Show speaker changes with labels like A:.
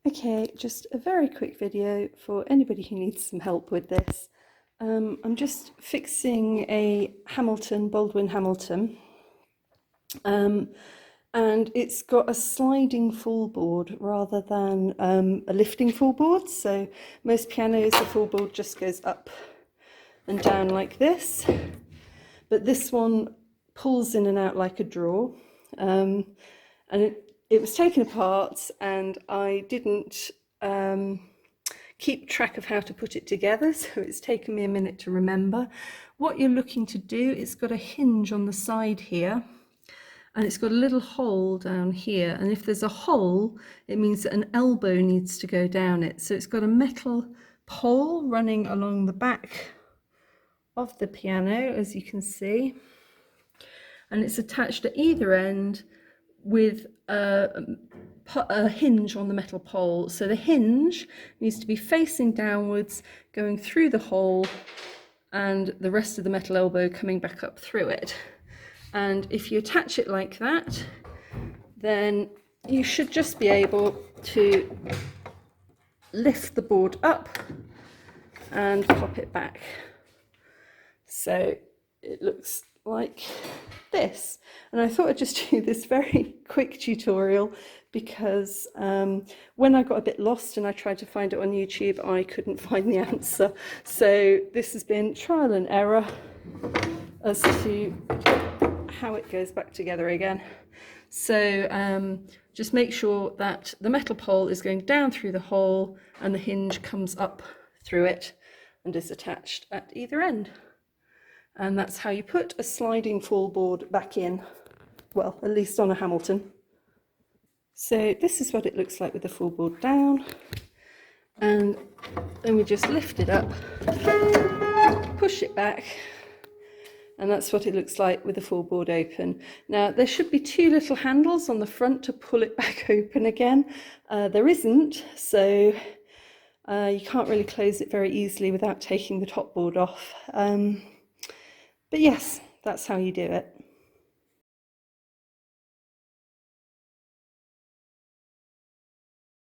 A: Okay, just a very quick video for anybody who needs some help with this. I'm just fixing a Baldwin Hamilton, and it's got a sliding fallboard rather than a lifting fallboard. So most pianos, the fallboard just goes up and down like this, but this one pulls in and out like a drawer. And it was taken apart, and I didn't keep track of how to put it together, so it's taken me a minute to remember. What you're looking to do, it's got a hinge on the side here, and it's got a little hole down here, and if there's a hole, it means that an elbow needs to go down it. So it's got a metal pole running along the back of the piano, as you can see, and it's attached at either end with a hinge on the metal pole. So the hinge needs to be facing downwards, going through the hole, and the rest of the metal elbow coming back up through it. And if you attach it like that, then you should just be able to lift the board up and pop it back. So it looks like this. And I thought I'd just do this very quick tutorial because when I got a bit lost and I tried to find it on YouTube, I couldn't find the answer. So this has been trial and error as to how it goes back together again. So just make sure that the metal pole is going down through the hole and the hinge comes up through it and is attached at either end. And that's how you put a sliding fallboard back in, well, at least on a Hamilton. So this is what it looks like with the fallboard down. And then we just lift it up, push it back, and that's what it looks like with the fallboard open. Now, there should be two little handles on the front to pull it back open again. There isn't, so you can't really close it very easily without taking the top board off. But yes, that's how you do it.